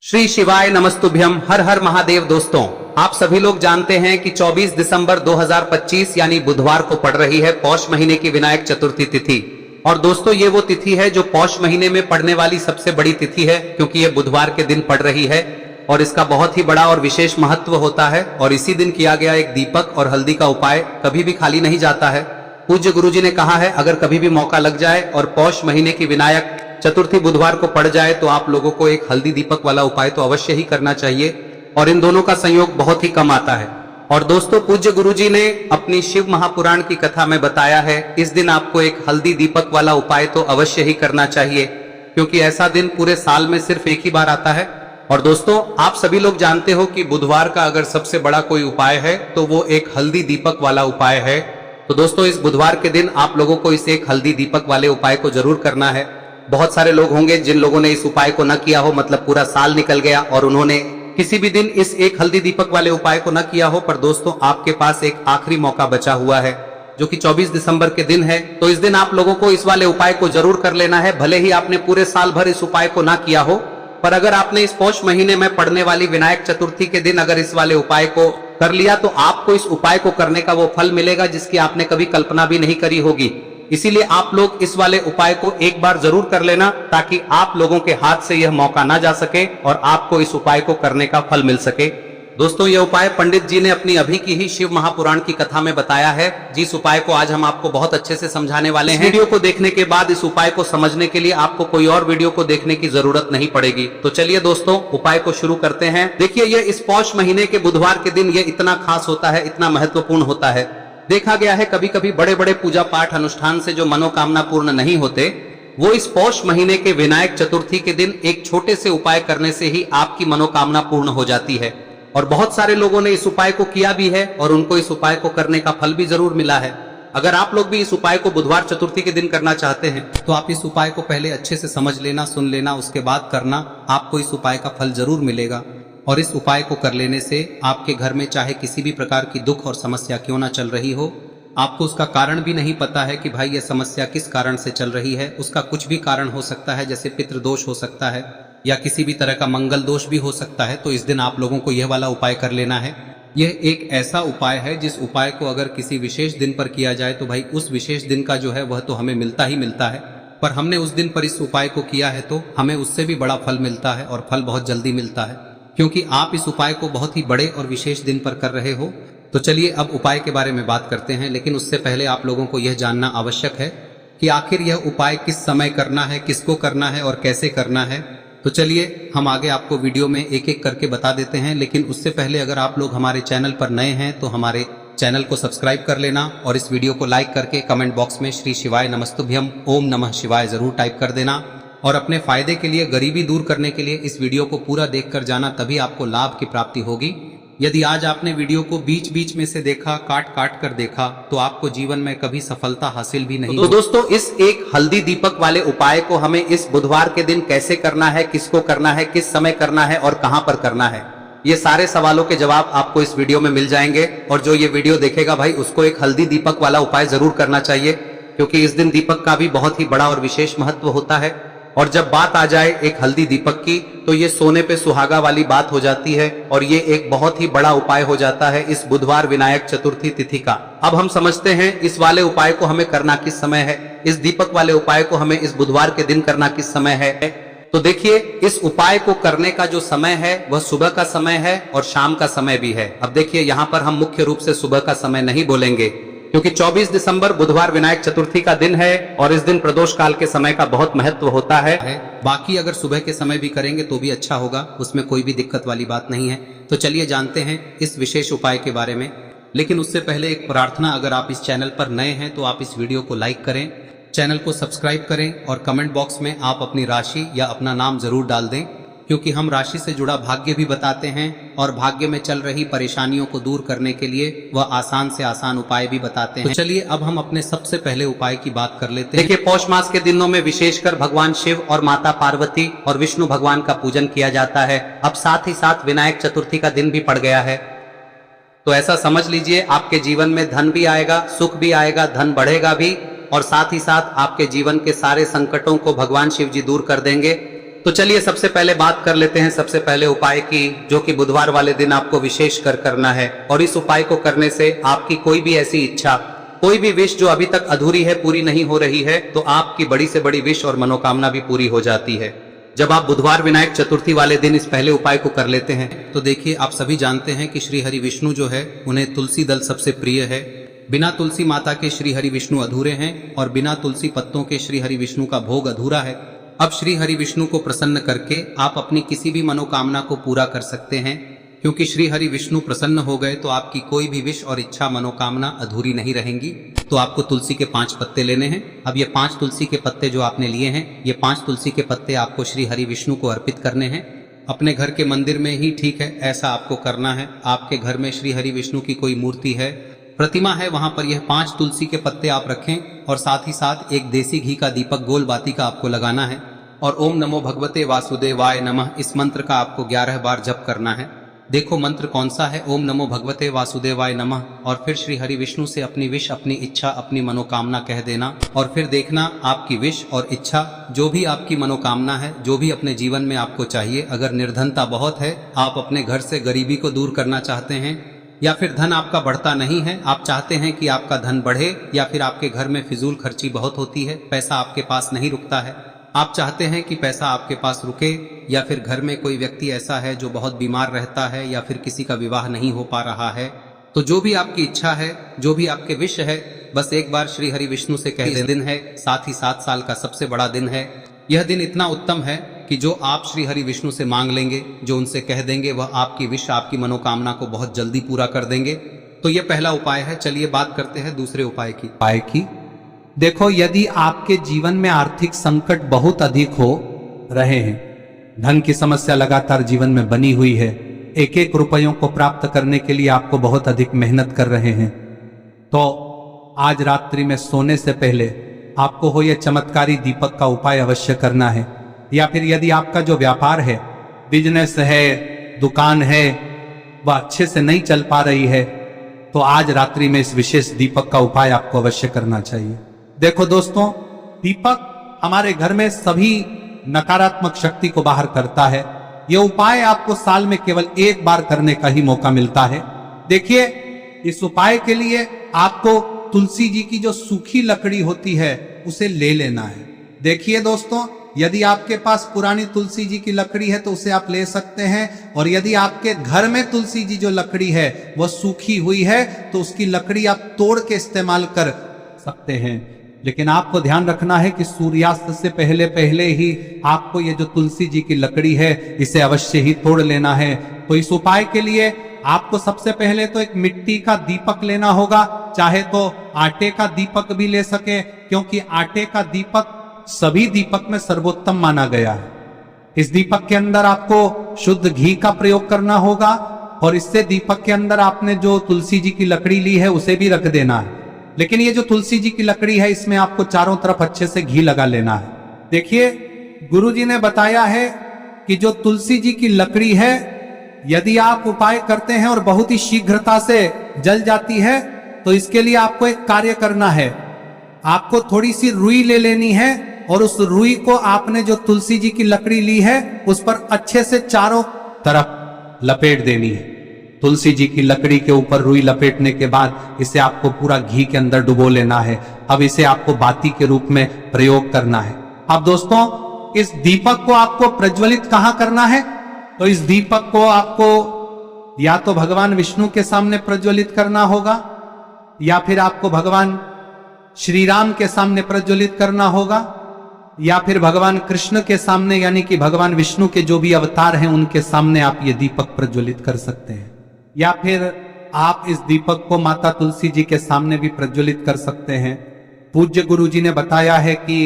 श्री शिवाय नमस्तुभ्यम। हर हर महादेव। दोस्तों, आप सभी लोग जानते हैं कि 24 दिसंबर 2025 यानी बुधवार को पड़ रही है पौष महीने की विनायक चतुर्थी तिथि। और दोस्तों, ये वो तिथि है जो पौष महीने में पड़ने वाली सबसे बड़ी तिथि है, क्योंकि ये बुधवार के दिन पड़ रही है और इसका बहुत ही बड़ा और विशेष महत्व होता है। और इसी दिन किया गया एक दीपक और हल्दी का उपाय कभी भी खाली नहीं जाता है। पूज्य गुरुजी ने कहा है, अगर कभी भी मौका लग जाए और पौष महीने की विनायक चतुर्थी बुधवार को पड़ जाए तो आप लोगों को एक हल्दी दीपक वाला उपाय तो अवश्य ही करना चाहिए। और इन दोनों का संयोग बहुत ही कम आता है। और दोस्तों, पूज्य गुरुजी ने अपनी शिव महापुराण की कथा में बताया है, इस दिन आपको एक हल्दी दीपक वाला उपाय तो अवश्य ही करना चाहिए, क्योंकि ऐसा दिन पूरे साल में सिर्फ एक ही बार आता है। और दोस्तों, आप सभी लोग जानते हो कि बुधवार का अगर सबसे बड़ा कोई उपाय है तो वो एक हल्दी दीपक वाला उपाय है। तो दोस्तों, इस बुधवार के दिन आप लोगों को इस एक हल्दी दीपक वाले उपाय को जरूर करना है। बहुत सारे लोग होंगे जिन लोगों ने इस उपाय को न किया हो, मतलब पूरा साल निकल गया और उन्होंने किसी भी दिन इस एक हल्दी दीपक वाले उपाय को न किया हो। पर दोस्तों, आपके पास एक आखिरी मौका बचा हुआ है, जो कि 24 दिसंबर के दिन है। तो इस दिन आप लोगों को इस वाले उपाय को जरूर कर लेना है। भले ही आपने पूरे साल भर इस उपाय को ना किया हो, पर अगर आपने इस पौष महीने में पड़ने वाली विनायक चतुर्थी के दिन अगर इस वाले उपाय को कर लिया तो आपको इस उपाय को करने का वो फल मिलेगा जिसकी आपने कभी कल्पना भी नहीं करी होगी। इसीलिए आप लोग इस वाले उपाय को एक बार जरूर कर लेना, ताकि आप लोगों के हाथ से यह मौका ना जा सके और आपको इस उपाय को करने का फल मिल सके। दोस्तों, यह उपाय पंडित जी ने अपनी अभी की ही शिव महापुराण की कथा में बताया है, जिस उपाय को आज हम आपको बहुत अच्छे से समझाने वाले हैं। वीडियो को देखने के बाद इस उपाय को समझने के लिए आपको कोई और वीडियो को देखने की जरूरत नहीं पड़ेगी। तो चलिए दोस्तों, उपाय को शुरू करते हैं। देखिए, यह इस पौष महीने के बुधवार के दिन ये इतना खास होता है, इतना महत्वपूर्ण होता है। देखा गया है कभी कभी बड़े बड़े पूजा पाठ अनुष्ठान से जो मनोकामना पूर्ण नहीं होते, वो इस पौष महीने के विनायक चतुर्थी के दिन एक छोटे से उपाय करने से ही आपकी मनोकामना पूर्ण हो जाती है। और बहुत सारे लोगों ने इस उपाय को किया भी है और उनको इस उपाय को करने का फल भी जरूर मिला है। अगर आप लोग भी इस उपाय को बुधवार चतुर्थी के दिन करना चाहते हैं तो आप इस उपाय को पहले अच्छे से समझ लेना, सुन लेना, उसके बाद करना। आपको इस उपाय का फल जरूर मिलेगा। और इस उपाय को कर लेने से आपके घर में चाहे किसी भी प्रकार की दुख और समस्या क्यों ना चल रही हो, आपको उसका कारण भी नहीं पता है कि भाई यह समस्या किस कारण से चल रही है, उसका कुछ भी कारण हो सकता है, जैसे पितृदोष हो सकता है या किसी भी तरह का मंगल दोष भी हो सकता है। तो इस दिन आप लोगों को यह वाला उपाय कर लेना है। यह एक ऐसा उपाय है जिस उपाय को अगर किसी विशेष दिन पर किया जाए तो भाई उस विशेष दिन का जो है वह तो हमें मिलता ही मिलता है। पर हमने उस दिन पर इस उपाय को किया है तो हमें उससे भी बड़ा फल मिलता है, और फल बहुत जल्दी मिलता है, क्योंकि आप इस उपाय को बहुत ही बड़े और विशेष दिन पर कर रहे हो। तो चलिए अब उपाय के बारे में बात करते हैं, लेकिन उससे पहले आप लोगों को यह जानना आवश्यक है कि आखिर यह उपाय किस समय करना है, किसको करना है और कैसे करना है। तो चलिए हम आगे आपको वीडियो में एक एक करके बता देते हैं। लेकिन उससे पहले अगर आप लोग हमारे चैनल पर नए हैं तो हमारे चैनल को सब्सक्राइब कर लेना और इस वीडियो को लाइक करके कमेंट बॉक्स में श्री शिवाय नमस्तुभ्यम ओम नमः शिवाय जरूर टाइप कर देना। और अपने फायदे के लिए, गरीबी दूर करने के लिए इस वीडियो को पूरा देखकर जाना, तभी आपको लाभ की प्राप्ति होगी। यदि आज आपने वीडियो को बीच बीच में से देखा, काट काट कर देखा, तो आपको जीवन में कभी सफलता हासिल भी नहीं। तो दोस्तों, इस एक हल्दी दीपक वाले उपाय को हमें इस बुधवार के दिन कैसे करना है, किसको करना है, किस समय करना है और कहां पर करना है, ये सारे सवालों के जवाब आपको इस वीडियो में मिल जाएंगे। और जो ये वीडियो देखेगा भाई, उसको एक हल्दी दीपक वाला उपाय जरूर करना चाहिए, क्योंकि इस दिन दीपक का भी बहुत ही बड़ा और विशेष महत्व होता है। और जब बात आ जाए एक हल्दी दीपक की, तो ये सोने पे सुहागा वाली बात हो जाती है और ये एक बहुत ही बड़ा उपाय हो जाता है इस बुधवार विनायक चतुर्थी तिथि का। अब हम समझते हैं इस वाले उपाय को हमें करना किस समय है, इस दीपक वाले उपाय को हमें इस बुधवार के दिन करना किस समय है। तो देखिए, इस उपाय को करने का जो समय है वह सुबह का समय है और शाम का समय भी है। अब देखिए, यहाँ पर हम मुख्य रूप से सुबह का समय नहीं बोलेंगे, क्योंकि 24 दिसंबर बुधवार विनायक चतुर्थी का दिन है और इस दिन प्रदोष काल के समय का बहुत महत्व होता है। बाकी अगर सुबह के समय भी करेंगे तो भी अच्छा होगा, उसमें कोई भी दिक्कत वाली बात नहीं है। तो चलिए जानते हैं इस विशेष उपाय के बारे में। लेकिन उससे पहले एक प्रार्थना, अगर आप इस चैनल पर नए हैं तो आप इस वीडियो को लाइक करें, चैनल को सब्सक्राइब करें और कमेंट बॉक्स में आप अपनी राशि या अपना नाम जरूर डाल दें, क्योंकि हम राशि से जुड़ा भाग्य भी बताते हैं और भाग्य में चल रही परेशानियों को दूर करने के लिए वह आसान से आसान उपाय भी बताते हैं। तो चलिए अब हम अपने सबसे पहले उपाय की बात कर लेते हैं। देखिए, पौष मास के दिनों में विशेषकर भगवान शिव और माता पार्वती और विष्णु भगवान का पूजन किया जाता है। अब साथ ही साथ विनायक चतुर्थी का दिन भी पड़ गया है, तो ऐसा समझ लीजिए आपके जीवन में धन भी आएगा, सुख भी आएगा, धन बढ़ेगा भी, और साथ ही साथ आपके जीवन के सारे संकटों को भगवान शिव जी दूर कर देंगे। तो चलिए सबसे पहले बात कर लेते हैं सबसे पहले उपाय की, जो कि बुधवार वाले दिन आपको विशेष कर करना है। और इस उपाय को करने से आपकी कोई भी ऐसी इच्छा, कोई भी विश जो अभी तक अधूरी है, पूरी नहीं हो रही है, तो आपकी बड़ी से बड़ी विश और मनोकामना भी पूरी हो जाती है जब आप बुधवार विनायक चतुर्थी वाले दिन इस पहले उपाय को कर लेते हैं। तो देखिए, आप सभी जानते हैं कि श्री हरि विष्णु जो है उन्हें तुलसी दल सबसे प्रिय है। बिना तुलसी माता के श्री हरि विष्णु अधूरे हैं और बिना तुलसी पत्तों के श्री हरि विष्णु का भोग अधूरा है। अब श्री हरि विष्णु को प्रसन्न करके आप अपनी किसी भी मनोकामना को पूरा कर सकते हैं, क्योंकि श्री हरि विष्णु प्रसन्न हो गए तो आपकी कोई भी विश और इच्छा मनोकामना अधूरी नहीं रहेंगी। तो आपको तुलसी के 5 पत्ते लेने हैं। अब ये 5 तुलसी के पत्ते जो आपने लिए हैं, ये 5 तुलसी के पत्ते आपको श्री हरि विष्णु को अर्पित करने हैं। अपने घर के मंदिर में ही ठीक है, ऐसा आपको करना है। आपके घर में श्री हरि विष्णु की कोई मूर्ति है, प्रतिमा है, वहां पर यह 5 तुलसी के पत्ते आप रखें और साथ ही साथ एक देसी घी का दीपक गोल बाती का आपको लगाना है। और ओम नमो भगवते वासुदेवाय नमः इस मंत्र का आपको 11 बार जप करना है। देखो मंत्र कौन सा है, ओम नमो भगवते वासुदेवाय नमः। और फिर श्री हरि विष्णु से अपनी विश, अपनी इच्छा, अपनी मनोकामना कह देना। और फिर देखना आपकी विश और इच्छा, जो भी आपकी मनोकामना है, जो भी अपने जीवन में आपको चाहिए। अगर निर्धनता बहुत है, आप अपने घर से गरीबी को दूर करना चाहते हैं, या फिर धन आपका बढ़ता नहीं है, आप चाहते हैं कि आपका धन बढ़े, या फिर आपके घर में फिजूल खर्ची बहुत होती है, पैसा आपके पास नहीं रुकता है, आप चाहते हैं कि पैसा आपके पास रुके, या फिर घर में कोई व्यक्ति ऐसा है जो बहुत बीमार रहता है, या फिर किसी का विवाह नहीं हो पा रहा है, तो जो भी आपकी इच्छा है, जो भी आपके विश है, बस एक बार श्री हरि विष्णु से कह दें। दिन है, साथ ही 7 साल का सबसे बड़ा दिन है। यह दिन इतना उत्तम है कि जो आप श्री हरि विष्णु से मांग लेंगे, जो उनसे कह देंगे, वह आपकी विश, आपकी मनोकामना को बहुत जल्दी पूरा कर देंगे। तो यह पहला उपाय है। चलिए बात करते हैं दूसरे उपाय की। देखो, यदि आपके जीवन में आर्थिक संकट बहुत अधिक हो रहे हैं, धन की समस्या लगातार जीवन में बनी हुई है, एक एक रुपयों को प्राप्त करने के लिए आपको बहुत अधिक मेहनत कर रहे हैं, तो आज रात्रि में सोने से पहले आपको हो यह चमत्कारी दीपक का उपाय अवश्य करना है। या फिर यदि आपका जो व्यापार है, बिजनेस है, दुकान है, वह अच्छे से नहीं चल पा रही है, तो आज रात्रि में इस विशेष दीपक का उपाय आपको अवश्य करना चाहिए। देखो दोस्तों, दीपक हमारे घर में सभी नकारात्मक शक्ति को बाहर करता है। यह उपाय आपको साल में केवल एक बार करने का ही मौका मिलता है। देखिए, इस उपाय के लिए आपको तुलसी जी की जो सूखी लकड़ी होती है उसे ले लेना है। देखिए दोस्तों, यदि आपके पास पुरानी तुलसी जी की लकड़ी है तो उसे आप ले सकते हैं, और यदि आपके घर में तुलसी जी जो लकड़ी है वह सूखी हुई है तो उसकी लकड़ी आप तोड़ के इस्तेमाल कर सकते हैं। लेकिन आपको ध्यान रखना है कि सूर्यास्त से पहले पहले ही आपको ये जो तुलसी जी की लकड़ी है इसे अवश्य ही तोड़ लेना है। तो इस उपाय के लिए आपको सबसे पहले तो एक मिट्टी का दीपक लेना होगा, चाहे तो आटे का दीपक भी ले सके, क्योंकि आटे का दीपक सभी दीपक में सर्वोत्तम माना गया है। इस दीपक के अंदर आपको शुद्ध घी का प्रयोग करना होगा, और इससे दीपक के अंदर आपने जो तुलसी जी की लकड़ी ली है उसे भी रख देना है। लेकिन ये जो तुलसी जी की लकड़ी है, इसमें आपको चारों तरफ अच्छे से घी लगा लेना है। देखिए, गुरु जी ने बताया है कि जो तुलसी जी की लकड़ी है, यदि आप उपाय करते हैं और बहुत ही शीघ्रता से जल जाती है, तो इसके लिए आपको एक कार्य करना है। आपको थोड़ी सी रुई ले लेनी है, और उस रुई को आपने जो तुलसी जी की लकड़ी ली है उस पर अच्छे से चारों तरफ लपेट देनी है। तुलसी जी की लकड़ी के ऊपर रुई लपेटने के बाद इसे आपको पूरा घी के अंदर डुबो लेना है। अब इसे आपको बाती के रूप में प्रयोग करना है। अब दोस्तों, इस दीपक को आपको प्रज्वलित कहां करना है? तो इस दीपक को आपको या तो भगवान विष्णु के सामने प्रज्वलित करना होगा, या फिर आपको भगवान श्री राम के सामने प्रज्वलित करना होगा, या फिर भगवान कृष्ण के सामने, यानी कि भगवान विष्णु के जो भी अवतार हैं उनके सामने आप ये दीपक प्रज्वलित कर सकते हैं। या फिर आप इस दीपक को माता तुलसी जी के सामने भी प्रज्वलित कर सकते हैं। पूज्य गुरु जी ने बताया है कि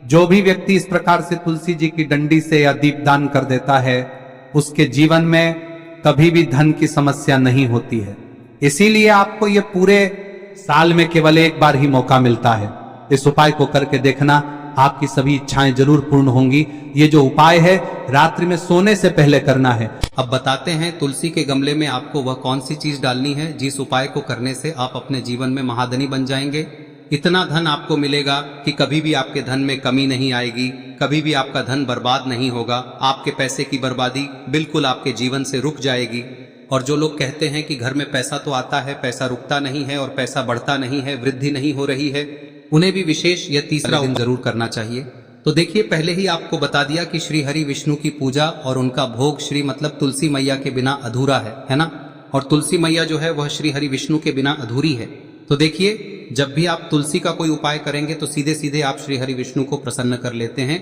जो भी व्यक्ति इस प्रकार से तुलसी जी की डंडी से या दीपदान कर देता है, उसके जीवन में कभी भी धन की समस्या नहीं होती है। इसीलिए आपको ये पूरे साल में केवल एक बार ही मौका मिलता है। इस उपाय को करके देखना, आपकी सभी इच्छाएं जरूर पूर्ण होंगी। ये जो उपाय है रात्रि में सोने से पहले करना है। अब बताते हैं तुलसी के गमले में आपको वह कौन सी चीज डालनी है जिस उपाय को करने से आप अपने जीवन में महाधनी बन जाएंगे। इतना धन आपको मिलेगा कि कभी भी आपके धन में कमी नहीं आएगी, कभी भी आपका धन बर्बाद नहीं होगा। आपके पैसे की बर्बादी बिल्कुल आपके जीवन से रुक जाएगी। और जो लोग कहते हैं कि घर में पैसा तो आता है, पैसा रुकता नहीं है और पैसा बढ़ता नहीं है, वृद्धि नहीं हो रही है, उन्हें भी विशेष यह तीसरा दिन जरूर करना चाहिए। तो देखिए, पहले ही आपको बता दिया कि श्री हरि विष्णु की पूजा और उनका भोग श्री मतलब तुलसी मैया के बिना अधूरा है ना। और तुलसी मैया जो है वह श्री हरि विष्णु के बिना अधूरी है। तो देखिए, जब भी आप तुलसी का कोई उपाय करेंगे तो सीधे सीधे आप श्री हरि विष्णु को प्रसन्न कर लेते हैं।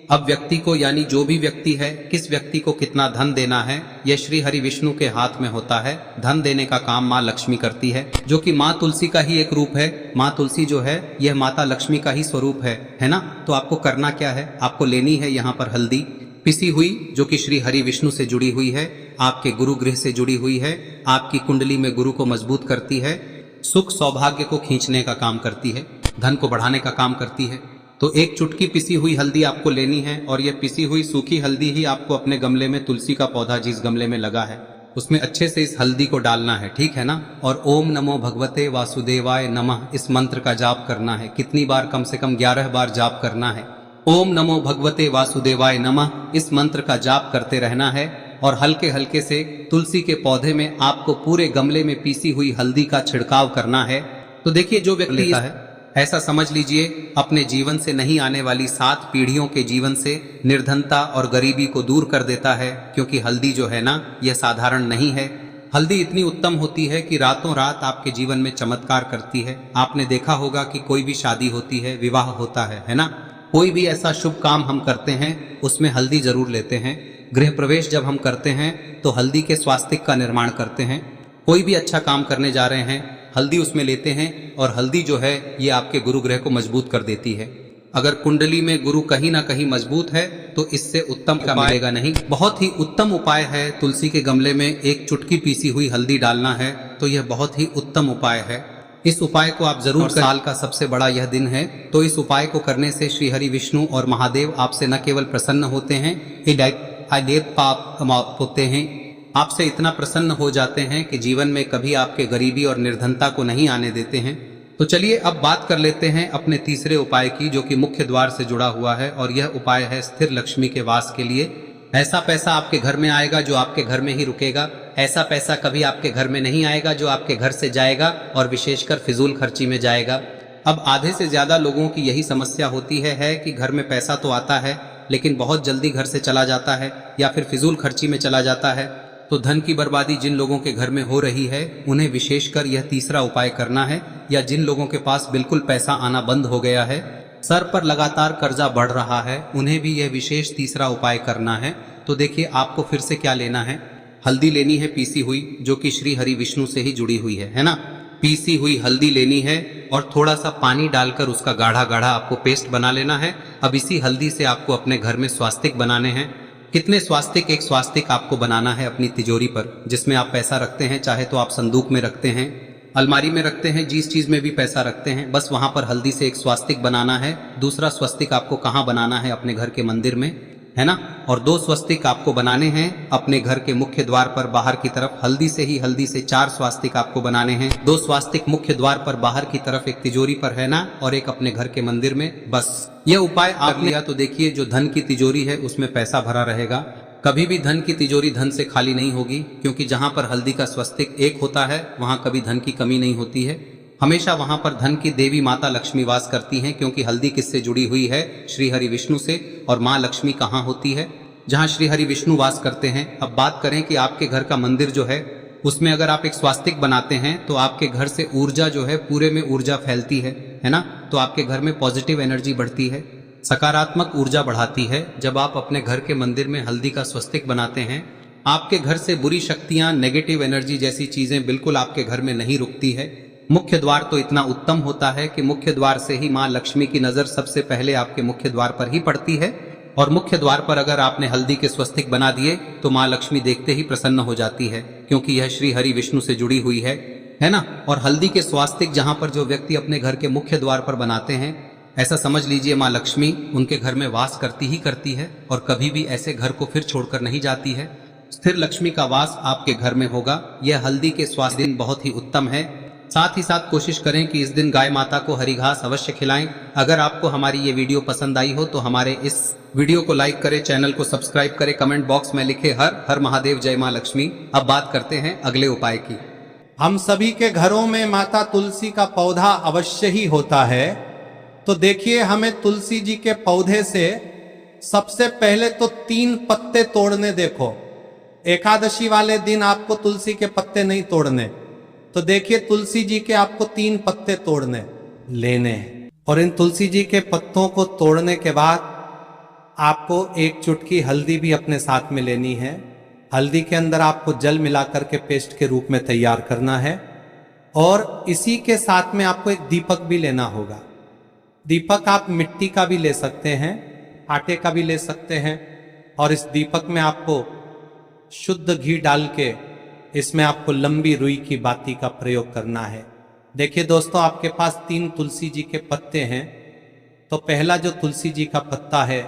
अब व्यक्ति को, यानी जो भी व्यक्ति है, किस व्यक्ति को कितना धन देना है, यह श्री हरि विष्णु के हाथ में होता है। धन देने का काम माँ लक्ष्मी करती है, जो कि माँ तुलसी का ही एक रूप है। माँ तुलसी जो है यह माता लक्ष्मी का ही स्वरूप है ना। तो आपको करना क्या है, आपको लेनी है यहाँ पर हल्दी पिसी हुई, जो कि श्री हरि विष्णु से जुड़ी हुई है, आपके गुरु गृह से जुड़ी हुई है, आपकी कुंडली में गुरु को मजबूत करती है, सुख सौभाग्य को खींचने का काम करती है, धन को बढ़ाने का काम करती है। तो एक चुटकी पिसी हुई हल्दी आपको लेनी है और यह पिसी हुई सूखी हल्दी ही आपको अपने गमले में, तुलसी का पौधा जिस गमले में लगा है उसमें अच्छे से इस हल्दी को डालना है, ठीक है ना। और ओम नमो भगवते वासुदेवाय नमः इस मंत्र का जाप करना है। कितनी बार? कम से कम 11 बार जाप करना है। ओम नमो भगवते वासुदेवाय नमः इस मंत्र का जाप करते रहना है। और हल्के हल्के से तुलसी के पौधे में आपको पूरे गमले में पीसी हुई हल्दी का छिड़काव करना है। तो देखिए, जो व्यक्ति लेता है, ऐसा समझ लीजिए अपने जीवन से नहीं आने वाली 7 पीढ़ियों के जीवन से निर्धनता और गरीबी को दूर कर देता है। क्योंकि हल्दी जो है ना, यह साधारण नहीं है। हल्दी इतनी उत्तम होती है कि रातों रात आपके जीवन में चमत्कार करती है। आपने देखा होगा कि कोई भी शादी होती है, विवाह होता है ना, कोई भी ऐसा शुभ काम हम करते हैं उसमें हल्दी जरूर लेते हैं। गृह प्रवेश जब हम करते हैं तो हल्दी के स्वास्तिक का निर्माण करते हैं। कोई भी अच्छा काम करने जा रहे हैं, हल्दी उसमें लेते हैं। और हल्दी जो है ये आपके गुरु ग्रह को मजबूत कर देती है। अगर कुंडली में गुरु कहीं ना कहीं मजबूत है तो इससे उत्तम का मिलेगा नहीं। बहुत ही उत्तम उपाय है, तुलसी के गमले में एक चुटकी पीसी हुई हल्दी डालना है। तो यह बहुत ही उत्तम उपाय है। इस उपाय को आप जरूर, साल का सबसे बड़ा यह दिन है, तो इस उपाय को करने से श्री हरि विष्णु और महादेव आपसे न केवल प्रसन्न होते हैं, पाप होते हैं, आपसे इतना प्रसन्न हो जाते हैं कि जीवन में कभी आपके गरीबी और निर्धनता को नहीं आने देते हैं। तो चलिए अब बात कर लेते हैं अपने तीसरे उपाय की, जो कि मुख्य द्वार से जुड़ा हुआ है। और यह उपाय है स्थिर लक्ष्मी के वास के लिए। ऐसा पैसा आपके घर में आएगा जो आपके घर में ही रुकेगा। ऐसा पैसा कभी आपके घर में नहीं आएगा जो आपके घर से जाएगा और विशेषकर फिजूल खर्ची में जाएगा। अब आधे से ज्यादा लोगों की यही समस्या होती है कि घर में पैसा तो आता है लेकिन बहुत जल्दी घर से चला जाता है या फिर फिजूल खर्ची में चला जाता है। तो धन की बर्बादी जिन लोगों के घर में हो रही है उन्हें विशेषकर यह तीसरा उपाय करना है। या जिन लोगों के पास बिल्कुल पैसा आना बंद हो गया है, सर पर लगातार कर्जा बढ़ रहा है, उन्हें भी यह विशेष तीसरा उपाय करना है। तो देखिए, आपको फिर से क्या लेना है, हल्दी लेनी है पीसी हुई, जो कि श्री हरि विष्णु से ही जुड़ी हुई है ना। पीसी हुई हल्दी लेनी है और थोड़ा सा पानी डालकर उसका गाढ़ा गाढ़ा आपको पेस्ट बना लेना है। अब इसी हल्दी से आपको अपने घर में स्वास्तिक बनाने हैं। कितने स्वास्तिक? एक स्वास्तिक आपको बनाना है अपनी तिजोरी पर, जिसमें आप पैसा रखते हैं। चाहे तो आप संदूक में रखते हैं, अलमारी में रखते हैं, जिस चीज में भी पैसा रखते हैं, बस वहां पर हल्दी से एक स्वास्तिक बनाना है। दूसरा स्वस्तिक आपको कहाँ बनाना है? अपने घर के मंदिर में, है ना। और 2 स्वस्तिक आपको बनाने हैं अपने घर के मुख्य द्वार पर बाहर की तरफ। हल्दी से 4 स्वास्तिक आपको बनाने हैं। 2 स्वास्तिक मुख्य द्वार पर बाहर की तरफ, एक तिजोरी पर, है ना, और एक अपने घर के मंदिर में। बस यह उपाय आप लिया तो देखिए, जो धन की तिजोरी है उसमें पैसा भरा रहेगा। कभी भी धन की तिजोरी धन से खाली नहीं होगी, क्योंकि जहां पर हल्दी का स्वस्तिक एक होता है वहां कभी धन की कमी नहीं होती है। हमेशा वहां पर धन की देवी माता लक्ष्मी वास करती हैं, क्योंकि हल्दी किससे जुड़ी हुई है? श्री हरि विष्णु से। और माँ लक्ष्मी कहाँ होती है? जहाँ श्री हरि विष्णु वास करते हैं। अब बात करें कि आपके घर का मंदिर जो है उसमें अगर आप एक स्वास्तिक बनाते हैं तो आपके घर से ऊर्जा जो है, पूरे में ऊर्जा फैलती है ना। तो आपके घर में पॉजिटिव एनर्जी बढ़ती है, सकारात्मक ऊर्जा बढ़ाती है। जब आप अपने घर के मंदिर में हल्दी का स्वस्तिक बनाते हैं, आपके घर से बुरी शक्तियां, नेगेटिव एनर्जी जैसी चीजें बिल्कुल आपके घर में नहीं रुकती है। मुख्य द्वार तो इतना उत्तम होता है कि मुख्य द्वार से ही माँ लक्ष्मी की नजर सबसे पहले आपके मुख्य द्वार पर ही पड़ती है। और मुख्य द्वार पर अगर आपने हल्दी के स्वस्तिक बना दिए तो माँ लक्ष्मी देखते ही प्रसन्न हो जाती है, क्योंकि यह श्री हरि विष्णु से जुड़ी हुई है ना। और हल्दी के स्वास्तिक जहां पर जो व्यक्ति अपने घर के मुख्य द्वार पर बनाते हैं, ऐसा समझ लीजिए माँ लक्ष्मी उनके घर में वास करती ही करती है और कभी भी ऐसे घर को फिर छोड़कर नहीं जाती है। स्थिर लक्ष्मी का वास आपके घर में होगा। यह हल्दी के स्वास्थ्य दिन बहुत ही उत्तम है। साथ ही साथ कोशिश करें कि इस दिन गाय माता को हरी घास अवश्य खिलाएं। अगर आपको हमारी ये वीडियो पसंद आई हो तो हमारे इस वीडियो को लाइक करें, चैनल को सब्सक्राइब करें, कमेंट बॉक्स में लिखे हर हर महादेव, जय मां लक्ष्मी। अब बात करते हैं अगले उपाय की। हम सभी के घरों में माता तुलसी का पौधा अवश्य ही होता है। तो देखिए, हमें तुलसी जी के पौधे से सबसे पहले तो 3 पत्ते तोड़ने। देखो, एकादशी वाले दिन आपको तुलसी के पत्ते नहीं तोड़ने। तो देखिए, तुलसी जी के आपको 3 पत्ते तोड़ने लेने हैं। और इन तुलसी जी के पत्तों को तोड़ने के बाद आपको 1 चुटकी हल्दी भी अपने साथ में लेनी है। हल्दी के अंदर आपको जल मिलाकर के पेस्ट के रूप में तैयार करना है। और इसी के साथ में आपको एक दीपक भी लेना होगा। दीपक आप मिट्टी का भी ले सकते हैं, आटे का भी ले सकते हैं। और इस दीपक में आपको शुद्ध घी डाल के इसमें आपको लंबी रुई की बाती का प्रयोग करना है। देखिए दोस्तों, आपके पास 3 तुलसी जी के पत्ते हैं। तो पहला जो तुलसी जी का पत्ता है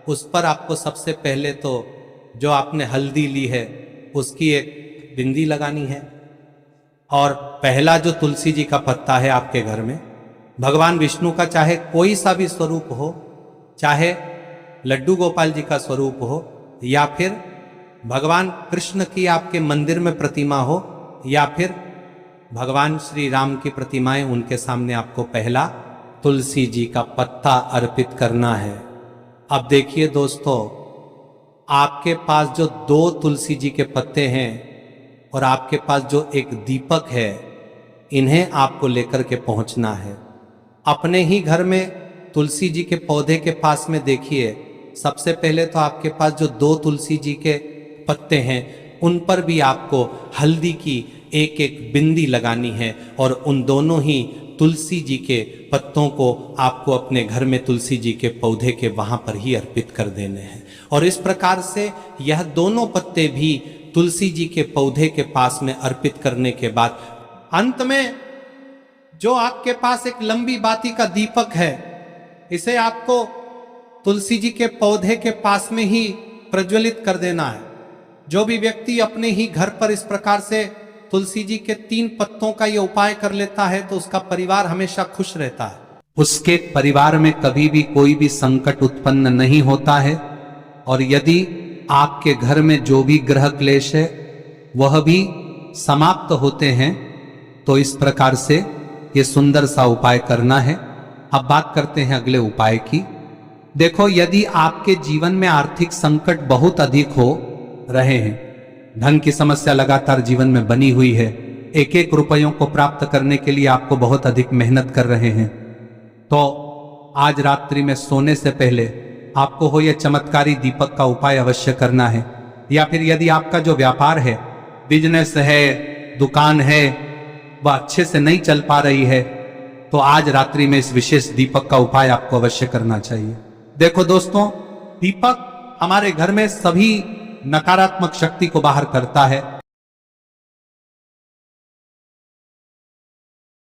उस पर आपको सबसे पहले तो जो आपने हल्दी ली है उसकी एक बिंदी लगानी है। और पहला जो तुलसी जी का पत्ता है आपके घर में, भगवान विष्णु का चाहे कोई सा भी स्वरूप हो, चाहे लड्डू गोपाल जी का स्वरूप हो, या फिर भगवान कृष्ण की आपके मंदिर में प्रतिमा हो, या फिर भगवान श्री राम की प्रतिमाएं, उनके सामने आपको पहला तुलसी जी का पत्ता अर्पित करना है। अब देखिए दोस्तों, आपके पास जो 2 तुलसी जी के पत्ते हैं और आपके पास जो एक दीपक है, इन्हें आपको लेकर के पहुंचना है। अपने ही घर में तुलसी जी के पौधे के पास में देखिए, सबसे पहले तो आपके पास जो 2 तुलसी जी के पत्ते हैं उन पर भी आपको हल्दी की एक बिंदी लगानी है। और उन दोनों ही तुलसी जी के पत्तों को आपको अपने घर में तुलसी जी के पौधे के वहां पर ही अर्पित कर देने हैं। और इस प्रकार से यह दोनों पत्ते भी तुलसी जी के पौधे के पास में अर्पित करने के बाद अंत में जो आपके पास एक लंबी बाती का दीपक है, इसे आपको तुलसी जी के पौधे के पास में ही प्रज्वलित कर देना है। जो भी व्यक्ति अपने ही घर पर इस प्रकार से तुलसी जी के 3 पत्तों का ये उपाय कर लेता है तो उसका परिवार हमेशा खुश रहता है। उसके परिवार में कभी भी कोई भी संकट उत्पन्न नहीं होता है। और यदि आपके घर में जो भी ग्रह क्लेश है वह भी समाप्त होते हैं। तो इस प्रकार से ये सुंदर सा उपाय करना है। अब बात करते हैं अगले उपाय की। देखो, यदि आपके जीवन में आर्थिक संकट बहुत अधिक हो रहे हैं, धन की समस्या लगातार जीवन में बनी हुई है, 1-1 रुपयों को प्राप्त करने के लिए आपको बहुत अधिक मेहनत कर रहे हैं, तो आज रात्रि में सोने से पहले आपको हो यह चमत्कारी दीपक का उपाय अवश्य करना है। या फिर यदि आपका जो व्यापार है, बिजनेस है, दुकान है, वह अच्छे से नहीं चल पा रही है, तो आज रात्रि में इस विशेष दीपक का उपाय आपको अवश्य करना चाहिए। देखो दोस्तों, दीपक हमारे घर में सभी नकारात्मक शक्ति को बाहर करता है।